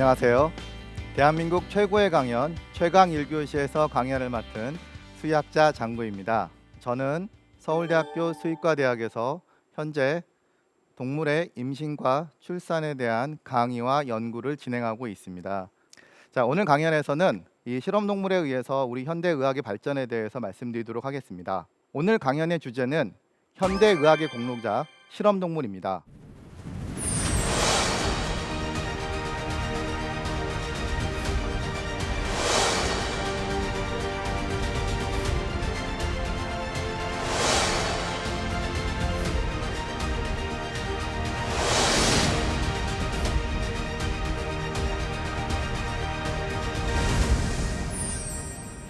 안녕하세요. 대한민국 최고의 강연 최강 1교시에서 강연을 맡은 수의학자 장구입니다. 저는 서울대학교 수의과대학에서 현재 동물의 임신과 출산에 대한 강의와 연구를 진행하고 있습니다. 자, 오늘 강연에서는 이 실험동물에 의해서 우리 현대의학의 발전에 대해서 말씀드리도록 하겠습니다. 오늘 강연의 주제는 현대의학의 공로자 실험동물입니다.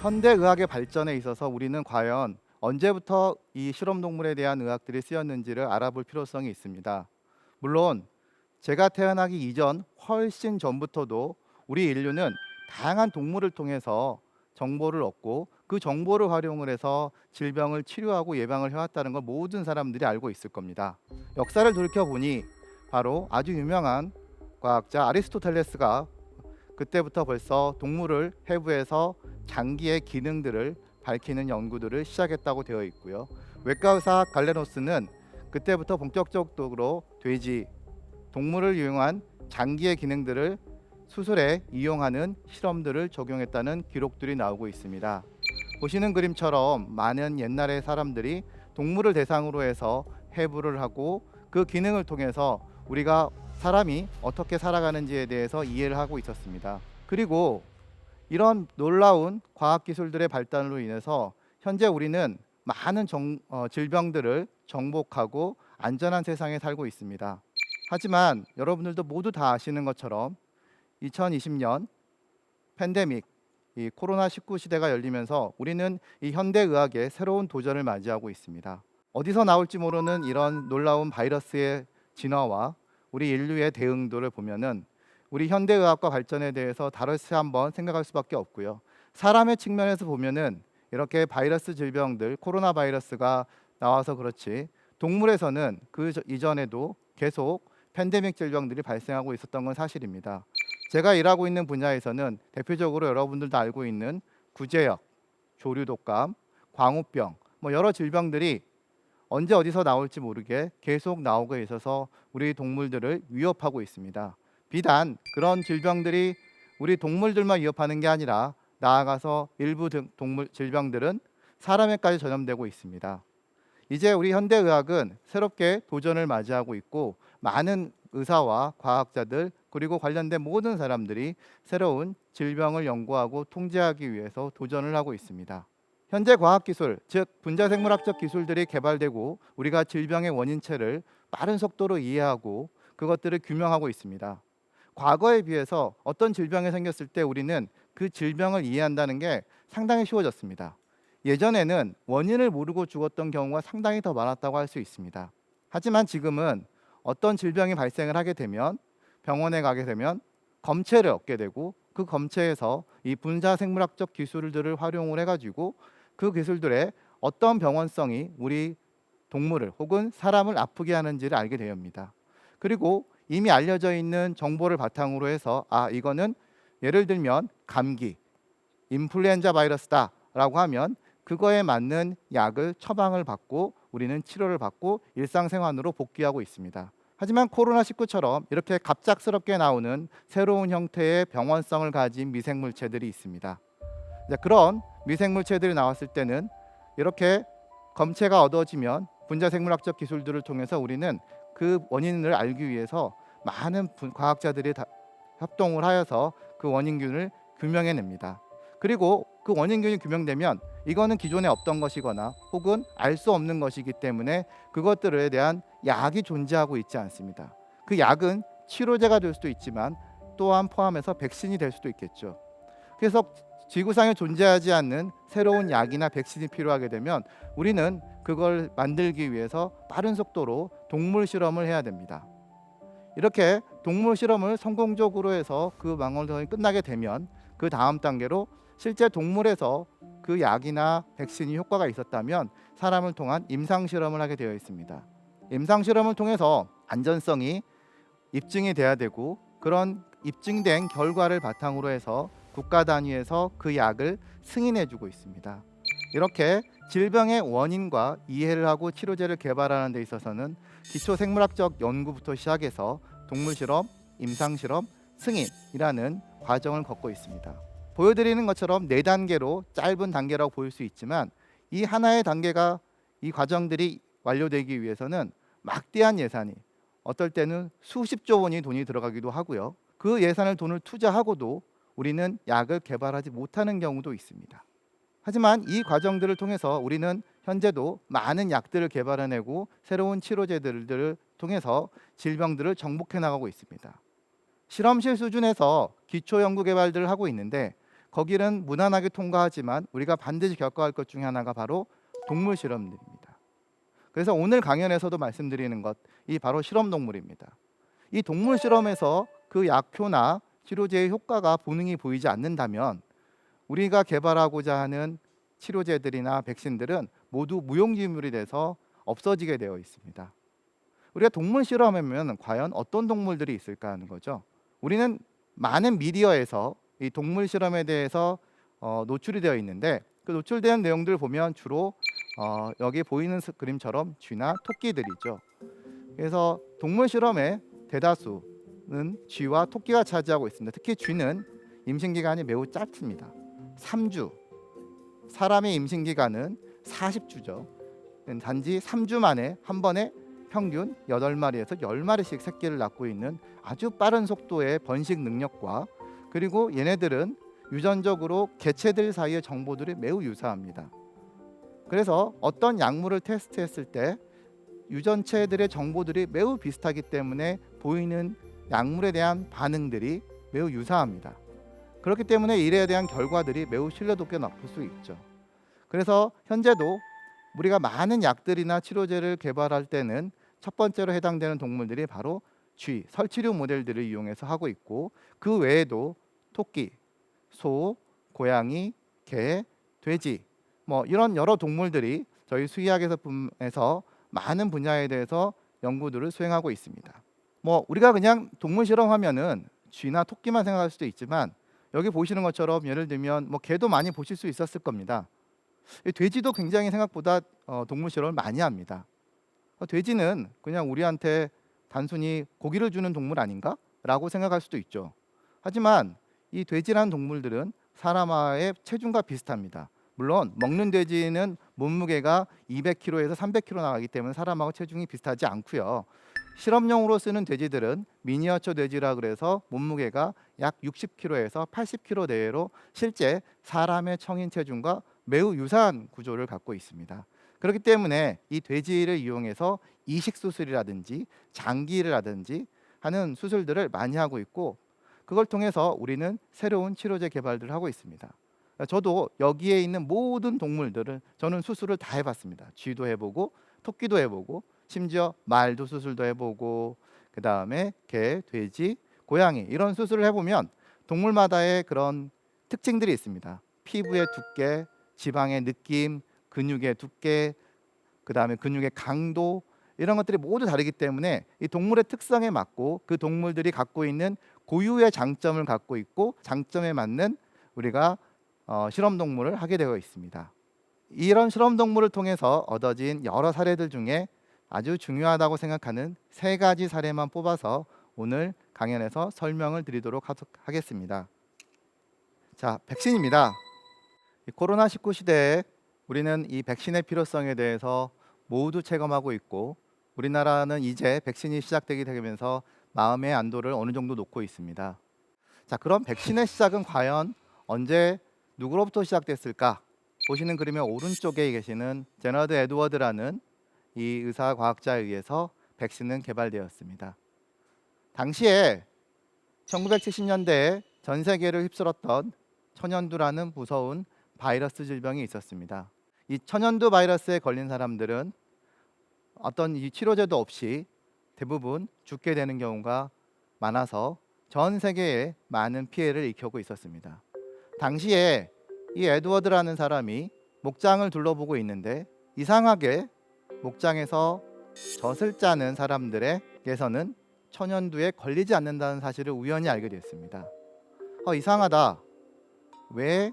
현대의학의 발전에 있어서 우리는 과연 언제부터 이 실험동물에 대한 의학들이 쓰였는지를 알아볼 필요성이 있습니다. 물론 제가 태어나기 이전 훨씬 전부터도 우리 인류는 다양한 동물을 통해서 정보를 얻고 그 정보를 활용을 해서 질병을 치료하고 예방을 해왔다는 걸 모든 사람들이 알고 있을 겁니다. 역사를 돌이켜보니 바로 아주 유명한 과학자 아리스토텔레스가 그때부터 벌써 동물을 해부해서 장기의 기능들을 밝히는 연구들을 시작했다고 되어 있고요. 외과 의사 갈레노스는 그때부터 본격적으로 돼지, 동물을 이용한 장기의 기능들을 수술에 이용하는 실험들을 적용했다는 기록들이 나오고 있습니다. 보시는 그림처럼 많은 옛날의 사람들이 동물을 대상으로 해서 해부를 하고 그 기능을 통해서 우리가 사람이 어떻게 살아가는지에 대해서 이해를 하고 있었습니다. 그리고 이런 놀라운 과학기술들의 발달로 인해서 현재 우리는 많은 질병들을 정복하고 안전한 세상에 살고 있습니다. 하지만 여러분들도 모두 다 아시는 것처럼 2020년 팬데믹, 이 코로나19 시대가 열리면서 우리는 이 현대의학의 새로운 도전을 맞이하고 있습니다. 어디서 나올지 모르는 이런 놀라운 바이러스의 진화와 우리 인류의 대응도를 보면은 우리 현대의학과 발전에 대해서 다시 한번 생각할 수밖에 없고요. 사람의 측면에서 보면은 이렇게 바이러스 질병들, 코로나 바이러스가 나와서 그렇지 동물에서는 그 이전에도 계속 팬데믹 질병들이 발생하고 있었던 건 사실입니다. 제가 일하고 있는 분야에서는 대표적으로 여러분들도 알고 있는 구제역, 조류독감, 광우병, 여러 질병들이 언제 어디서 나올지 모르게 계속 나오고 있어서 우리 동물들을 위협하고 있습니다. 비단 그런 질병들이 우리 동물들만 위협하는 게 아니라 나아가서 일부 동물 질병들은 사람에까지 전염되고 있습니다. 이제 우리 현대의학은 새롭게 도전을 맞이하고 있고 많은 의사와 과학자들 그리고 관련된 모든 사람들이 새로운 질병을 연구하고 통제하기 위해서 도전을 하고 있습니다. 현재 과학기술, 즉 분자생물학적 기술들이 개발되고 우리가 질병의 원인체를 빠른 속도로 이해하고 그것들을 규명하고 있습니다. 과거에 비해서 어떤 질병이 생겼을 때 우리는 그 질병을 이해한다는 게 상당히 쉬워졌습니다. 예전에는 원인을 모르고 죽었던 경우가 상당히 더 많았다고 할 수 있습니다. 하지만 지금은 어떤 질병이 발생을 하게 되면 병원에 가게 되면 검체를 얻게 되고 그 검체에서 이 분자생물학적 기술들을 활용을 해가지고 그 기술들의 어떤 병원성이 우리 동물을 혹은 사람을 아프게 하는지를 알게 됩니다. 그리고 이미 알려져 있는 정보를 바탕으로 해서 이거는 예를 들면 감기, 인플루엔자 바이러스다 라고 하면 그거에 맞는 약을 처방을 받고 우리는 치료를 받고 일상생활으로 복귀하고 있습니다. 하지만 코로나19처럼 이렇게 갑작스럽게 나오는 새로운 형태의 병원성을 가진 미생물체들이 있습니다. 그런 미생물체들이 나왔을 때는 이렇게 검체가 얻어지면 분자생물학적 기술들을 통해서 우리는 그 원인을 알기 위해서 많은 과학자들이 협동을 하여서 그 원인균을 규명해냅니다. 그리고 그 원인균이 규명되면 이거는 기존에 없던 것이거나 혹은 알 수 없는 것이기 때문에 그것들에 대한 약이 존재하고 있지 않습니다. 그 약은 치료제가 될 수도 있지만 또한 포함해서 백신이 될 수도 있겠죠. 그래서 지구상에 존재하지 않는 새로운 약이나 백신이 필요하게 되면 우리는 그걸 만들기 위해서 빠른 속도로 동물 실험을 해야 됩니다. 이렇게 동물 실험을 성공적으로 해서 그 망원경이 끝나게 되면 그 다음 단계로 실제 동물에서 그 약이나 백신이 효과가 있었다면 사람을 통한 임상 실험을 하게 되어 있습니다. 임상 실험을 통해서 안전성이 입증이 돼야 되고 그런 입증된 결과를 바탕으로 해서 국가 단위에서 그 약을 승인해주고 있습니다. 이렇게 질병의 원인과 이해를 하고 치료제를 개발하는 데 있어서는 기초 생물학적 연구부터 시작해서 동물 실험, 임상 실험, 승인이라는 과정을 걷고 있습니다. 보여드리는 것처럼 4단계로 짧은 단계라고 보일 수 있지만 이 하나의 단계가 이 과정들이 완료되기 위해서는 막대한 예산이 어떨 때는 수십조 원이 돈이 들어가기도 하고요. 그 예산을 돈을 투자하고도 우리는 약을 개발하지 못하는 경우도 있습니다. 하지만 이 과정들을 통해서 우리는 현재도 많은 약들을 개발해내고 새로운 치료제들을 통해서 질병들을 정복해 나가고 있습니다. 실험실 수준에서 기초 연구 개발들을 하고 있는데 거기는 무난하게 통과하지만 우리가 반드시 겪어야 할 것 중에 하나가 바로 동물 실험들입니다. 그래서 오늘 강연에서도 말씀드리는 것, 이 바로 실험 동물입니다. 이 동물 실험에서 그 약효나 치료제의 효과가 본능이 보이지 않는다면 우리가 개발하고자 하는 치료제들이나 백신들은 모두 무용지물이 돼서 없어지게 되어 있습니다. 우리가 동물 실험하면 과연 어떤 동물들이 있을까 하는 거죠. 우리는 많은 미디어에서 이 동물 실험에 대해서 노출이 되어 있는데 그 노출된 내용들을 보면 주로 여기 보이는 그림처럼 쥐나 토끼들이죠. 그래서 동물 실험의 대다수는 쥐와 토끼가 차지하고 있습니다. 특히 쥐는 임신 기간이 매우 짧습니다. 3주. 사람의 임신 기간은 40주죠. 단지 3주 만에 한 번에 평균 8마리에서 10마리씩 새끼를 낳고 있는 아주 빠른 속도의 번식 능력과 그리고 얘네들은 유전적으로 개체들 사이의 정보들이 매우 유사합니다. 그래서 어떤 약물을 테스트했을 때 유전체들의 정보들이 매우 비슷하기 때문에 보이는 약물에 대한 반응들이 매우 유사합니다. 그렇기 때문에 이에 대한 결과들이 매우 신뢰도가 높을 수 있죠. 그래서 현재도 우리가 많은 약들이나 치료제를 개발할 때는 첫 번째로 해당되는 동물들이 바로 쥐, 설치류 모델들을 이용해서 하고 있고 그 외에도 토끼, 소, 고양이, 개, 돼지 이런 여러 동물들이 저희 수의학에서 많은 분야에 대해서 연구들을 수행하고 있습니다. 우리가 그냥 동물 실험하면은 쥐나 토끼만 생각할 수도 있지만 여기 보시는 것처럼 예를 들면 개도 많이 보실 수 있었을 겁니다. 돼지도 굉장히 생각보다 동물 실험을 많이 합니다. 돼지는 그냥 우리한테 단순히 고기를 주는 동물 아닌가? 라고 생각할 수도 있죠. 하지만 이 돼지라는 동물들은 사람의 체중과 비슷합니다. 물론 먹는 돼지는 몸무게가 200kg에서 300kg 나가기 때문에 사람하고 체중이 비슷하지 않고요. 실험용으로 쓰는 돼지들은 미니어처 돼지라 그래서 몸무게가 약 60kg에서 80kg 내외로 실제 사람의 성인 체중과 매우 유사한 구조를 갖고 있습니다. 그렇기 때문에 이 돼지를 이용해서 이식 수술이라든지 장기라든지 하는 수술들을 많이 하고 있고 그걸 통해서 우리는 새로운 치료제 개발들을 하고 있습니다. 저도 여기에 있는 모든 동물들을 저는 수술을 다 해봤습니다. 쥐도 해보고 토끼도 해보고 심지어 말도 수술도 해보고 그 다음에 개, 돼지, 고양이 이런 수술을 해보면 동물마다의 그런 특징들이 있습니다. 피부의 두께, 지방의 느낌, 근육의 두께, 그 다음에 근육의 강도 이런 것들이 모두 다르기 때문에 이 동물의 특성에 맞고 그 동물들이 갖고 있는 고유의 장점을 갖고 있고 장점에 맞는 우리가 실험 동물을 하게 되어 있습니다. 이런 실험 동물을 통해서 얻어진 여러 사례들 중에 아주 중요하다고 생각하는 3가지 사례만 뽑아서 오늘 강연에서 설명을 드리도록 하겠습니다. 자, 백신입니다. 코로나19 시대에 우리는 이 백신의 필요성에 대해서 모두 체감하고 있고 우리나라는 이제 백신이 시작되게 되면서 마음의 안도를 어느 정도 놓고 있습니다. 자, 그럼 백신의 시작은 과연 언제 누구로부터 시작됐을까? 보시는 그림의 오른쪽에 계시는 제너드 에드워드라는 이 의사 과학자에 의해서 백신은 개발되었습니다. 당시에 1970년대에 전 세계를 휩쓸었던 천연두라는 무서운 바이러스 질병이 있었습니다. 이 천연두 바이러스에 걸린 사람들은 어떤 이 치료제도 없이 대부분 죽게 되는 경우가 많아서 전 세계에 많은 피해를 일으키고 있었습니다. 당시에 이 에드워드라는 사람이 목장을 둘러보고 있는데 이상하게 목장에서 젖을 짜는 사람들에게서는 천연두에 걸리지 않는다는 사실을 우연히 알게 됐습니다. 이상하다. 왜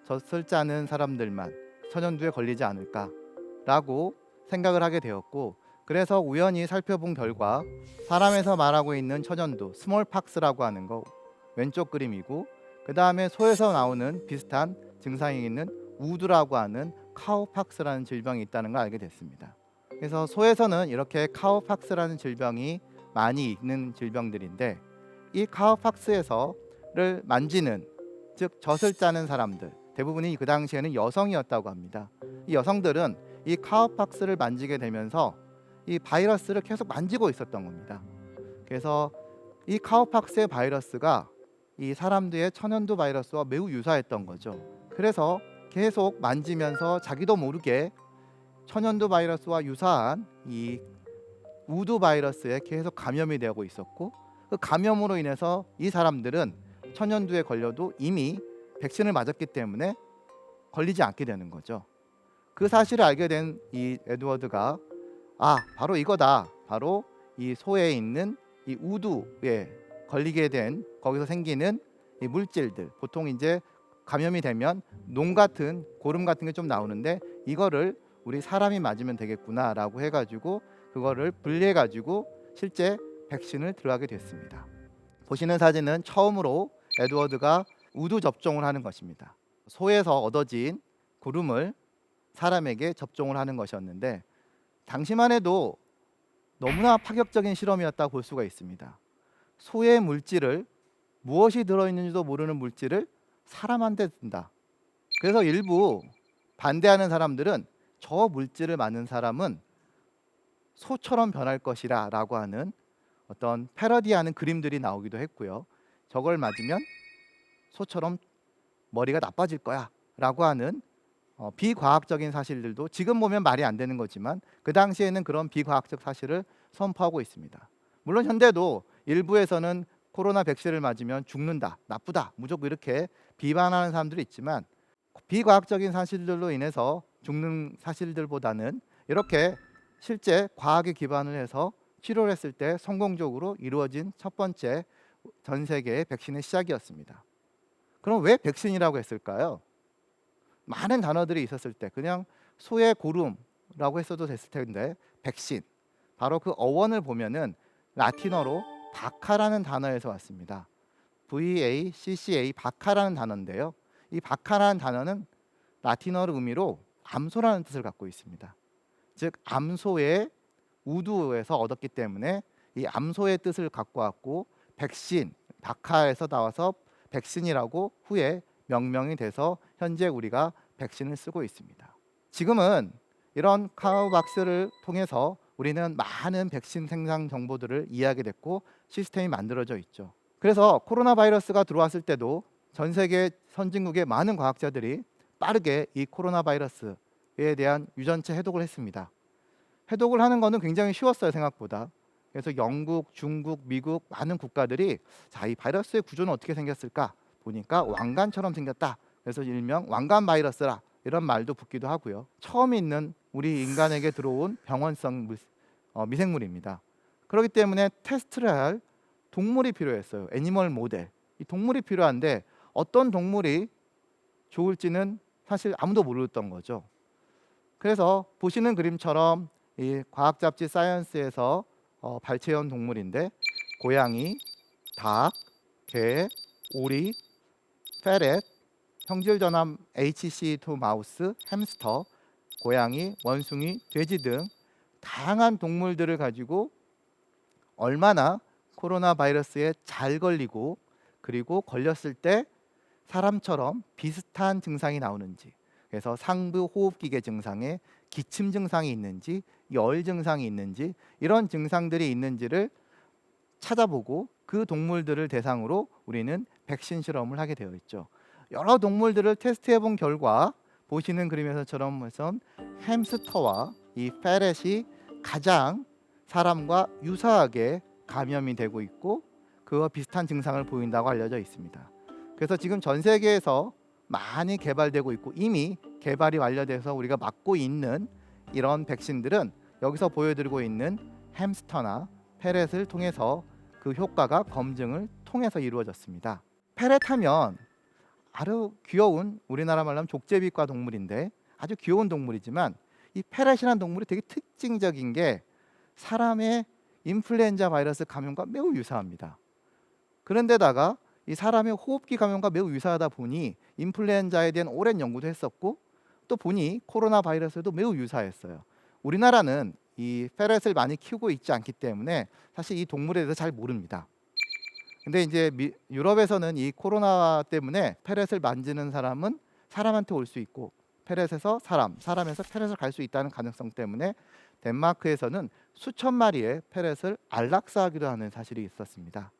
젖을 짜는 사람들만 천연두에 걸리지 않을까라고 생각을 하게 되었고, 그래서 우연히 살펴본 결과 사람에서 말하고 있는 천연두, 스몰팍스라고 하는 거 왼쪽 그림이고, 그 다음에 소에서 나오는 비슷한 증상이 있는 우두라고 하는 카우팍스라는 질병이 있다는 걸 알게 됐습니다. 그래서 소에서는 이렇게 카우팍스라는 질병이 많이 있는 질병들인데, 이 카우팍스를 만지는, 즉 젖을 짜는 사람들 대부분이 그 당시에는 여성이었다고 합니다. 이 여성들은 이 카우팍스를 만지게 되면서 이 바이러스를 계속 만지고 있었던 겁니다. 그래서 이 카우팍스의 바이러스가 이 사람들의 천연두 바이러스와 매우 유사했던 거죠. 그래서 계속 만지면서 자기도 모르게 천연두 바이러스와 유사한 이 우두 바이러스에 계속 감염이 되고 있었고, 그 감염으로 인해서 이 사람들은 천연두에 걸려도 이미 백신을 맞았기 때문에 걸리지 않게 되는 거죠. 그 사실을 알게 된 이 에드워드가 바로 이거다. 바로 이 소에 있는 이 우두에 걸리게 된 거기서 생기는 이 물질들, 보통 이제 감염이 되면 농 같은 고름 같은 게 좀 나오는데 이거를 우리 사람이 맞으면 되겠구나라고 해가지고 그거를 분리해가지고 실제 백신을 들어가게 됐습니다. 보시는 사진은 처음으로 에드워드가 우두 접종을 하는 것입니다. 소에서 얻어진 고름을 사람에게 접종을 하는 것이었는데, 당시만 해도 너무나 파격적인 실험이었다고 볼 수가 있습니다. 소의 물질을, 무엇이 들어있는지도 모르는 물질을 사람한테 든다. 그래서 일부 반대하는 사람들은 저 물질을 맞는 사람은 소처럼 변할 것이라 라고 하는 어떤 패러디하는 그림들이 나오기도 했고요. 저걸 맞으면 소처럼 머리가 나빠질 거야 라고 하는 비과학적인 사실들도 지금 보면 말이 안 되는 거지만 그 당시에는 그런 비과학적 사실을 선포하고 있습니다. 물론 현대도 일부에서는 코로나 백신을 맞으면 죽는다, 나쁘다, 무조건 이렇게 비판하는 사람들이 있지만, 비과학적인 사실들로 인해서 죽는 사실들보다는 이렇게 실제 과학에 기반을 해서 치료를 했을 때 성공적으로 이루어진 첫 번째 전 세계의 백신의 시작이었습니다. 그럼 왜 백신이라고 했을까요? 많은 단어들이 있었을 때 그냥 소의 고름라고 했어도 됐을 텐데, 백신, 바로 그 어원을 보면은 라틴어로 바카라는 단어에서 왔습니다. VACCA, 바카라는 단어인데요, 이 바카라는 단어는 라틴어 의미로 암소라는 뜻을 갖고 있습니다. 즉 암소의 우두에서 얻었기 때문에 이 암소의 뜻을 갖고 왔고, 백신, 바카에서 나와서 백신이라고 후에 명명이 돼서 현재 우리가 백신을 쓰고 있습니다. 지금은 이런 카우박스를 통해서 우리는 많은 백신 생산 정보들을 이해하게 됐고 시스템이 만들어져 있죠. 그래서 코로나 바이러스가 들어왔을 때도 전 세계 선진국의 많은 과학자들이 빠르게 이 코로나 바이러스에 대한 유전체 해독을 했습니다. 해독을 하는 거는 굉장히 쉬웠어요, 생각보다. 그래서 영국, 중국, 미국 많은 국가들이 이 바이러스의 구조는 어떻게 생겼을까 보니까 왕관처럼 생겼다. 그래서 일명 왕관 바이러스라 이런 말도 붙기도 하고요. 처음 있는 우리 인간에게 들어온 병원성 미생물입니다. 그렇기 때문에 테스트를 할 동물이 필요했어요. 애니멀 모델. 이 동물이 필요한데 어떤 동물이 좋을지는 사실 아무도 모르던 거죠. 그래서 보시는 그림처럼 이 과학 잡지 사이언스에서 발췌한 동물인데, 고양이, 닭, 개, 오리, 페렛, 형질 전함 HC2 마우스, 햄스터, 고양이, 원숭이, 돼지 등 다양한 동물들을 가지고 얼마나 코로나 바이러스에 잘 걸리고, 그리고 걸렸을 때 사람처럼 비슷한 증상이 나오는지, 그래서 상부 호흡기계 증상에 기침 증상이 있는지, 열 증상이 있는지, 이런 증상들이 있는지를 찾아보고 그 동물들을 대상으로 우리는 백신 실험을 하게 되어 있죠. 여러 동물들을 테스트해 본 결과 보시는 그림에서처럼 햄스터와 이 페렛이 가장 사람과 유사하게 감염이 되고 있고 그와 비슷한 증상을 보인다고 알려져 있습니다. 그래서 지금 전 세계에서 많이 개발되고 있고 이미 개발이 완료돼서 우리가 맞고 있는 이런 백신들은 여기서 보여드리고 있는 햄스터나 페렛을 통해서 그 효과가 검증을 통해서 이루어졌습니다. 페렛하면 아주 귀여운, 우리나라 말로 하면 족제비과 동물인데 아주 귀여운 동물이지만, 이 페렛이라는 동물이 되게 특징적인 게 사람의 인플루엔자 바이러스 감염과 매우 유사합니다. 그런데다가 이 사람의 호흡기 감염과 매우 유사하다 보니 인플루엔자에 대한 오랜 연구도 했었고, 또 보니 코로나 바이러스에도 매우 유사했어요. 우리나라는 이 페렛을 많이 키우고 있지 않기 때문에 사실 이 동물에 대해서 잘 모릅니다. 근데 이제 유럽에서는 이 코로나 때문에 페렛을 만지는 사람은 사람한테 올 수 있고, 페렛에서 사람, 사람에서 페렛을 갈 수 있다는 가능성 때문에 덴마크에서는 수천 마리의 페렛을 안락사하기도 하는 사실이 있었습니다.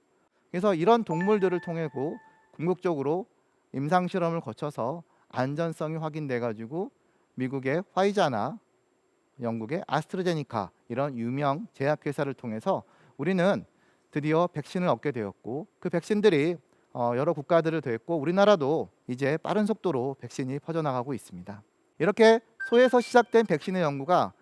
그래서 이런 동물들을 통해고 궁극적으로 임상 실험을 거쳐서 안전성이 확인돼 가지고 미국의 화이자나 영국의 아스트라제니카, 이런 유명 제약회사를 통해서 우리는 드디어 백신을 얻게 되었고, 그 백신들이 여러 국가들을 됐고, 우리나라도 이제 빠른 속도로 백신이 퍼져나가고 있습니다. 이렇게 소에서 시작된 백신의 연구가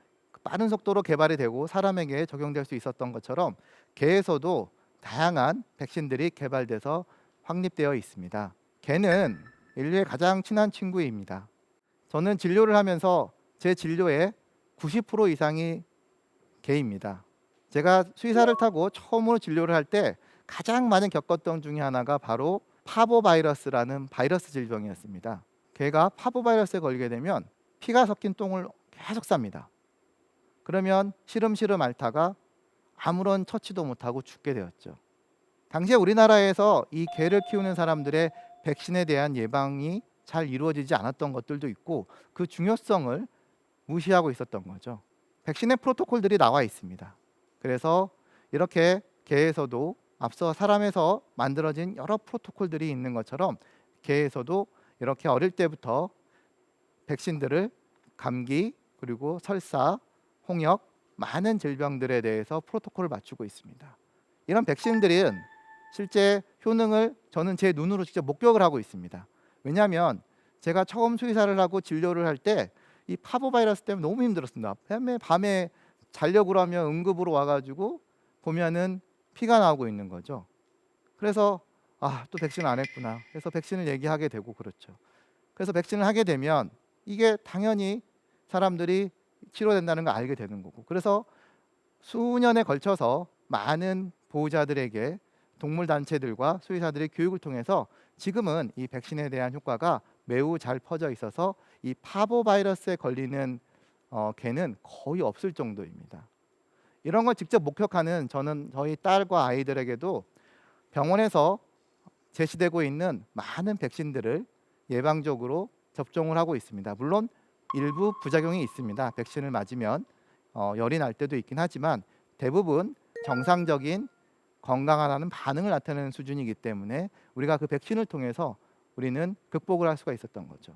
빠른 속도로 개발이 되고 사람에게 적용될 수 있었던 것처럼 개에서도 다양한 백신들이 개발돼서 확립되어 있습니다. 개는 인류의 가장 친한 친구입니다. 저는 진료를 하면서 제 진료의 90% 이상이 개입니다. 제가 수의사를 타고 처음으로 진료를 할 때 가장 많이 겪었던 중에 하나가 바로 파보바이러스라는 바이러스 질병이었습니다. 개가 파보바이러스에 걸리게 되면 피가 섞인 똥을 계속 쌉니다. 그러면 시름시름 앓다가 아무런 처치도 못하고 죽게 되었죠. 당시에 우리나라에서 이 개를 키우는 사람들의 백신에 대한 예방이 잘 이루어지지 않았던 것들도 있고, 그 중요성을 무시하고 있었던 거죠. 백신의 프로토콜들이 나와 있습니다. 그래서 이렇게 개에서도 앞서 사람에서 만들어진 여러 프로토콜들이 있는 것처럼 개에서도 이렇게 어릴 때부터 백신들을 감기, 그리고 설사, 홍역, 많은 질병들에 대해서 프로토콜을 맞추고 있습니다. 이런 백신들은 실제 효능을 저는 제 눈으로 직접 목격을 하고 있습니다. 왜냐하면 제가 처음 수의사를 하고 진료를 할 때 이 파보바이러스 때문에 너무 힘들었습니다. 밤에 자려고 하면 응급으로 와가지고 보면은 피가 나오고 있는 거죠. 그래서 또 백신 안 했구나. 그래서 백신을 얘기하게 되고, 그렇죠. 그래서 백신을 하게 되면 이게 당연히 사람들이 치료된다는 걸 알게 되는 거고, 그래서 수년에 걸쳐서 많은 보호자들에게 동물 단체들과 수의사들의 교육을 통해서 지금은 이 백신에 대한 효과가 매우 잘 퍼져 있어서 이 파보바이러스에 걸리는 개는 거의 없을 정도입니다. 이런 걸 직접 목격하는 저는 저희 딸과 아이들에게도 병원에서 제시되고 있는 많은 백신들을 예방적으로 접종을 하고 있습니다. 물론 일부 부작용이 있습니다. 백신을 맞으면 열이 날 때도 있긴 하지만 대부분 정상적인 건강하다는 반응을 나타내는 수준이기 때문에 우리가 그 백신을 통해서 우리는 극복을 할 수가 있었던 거죠.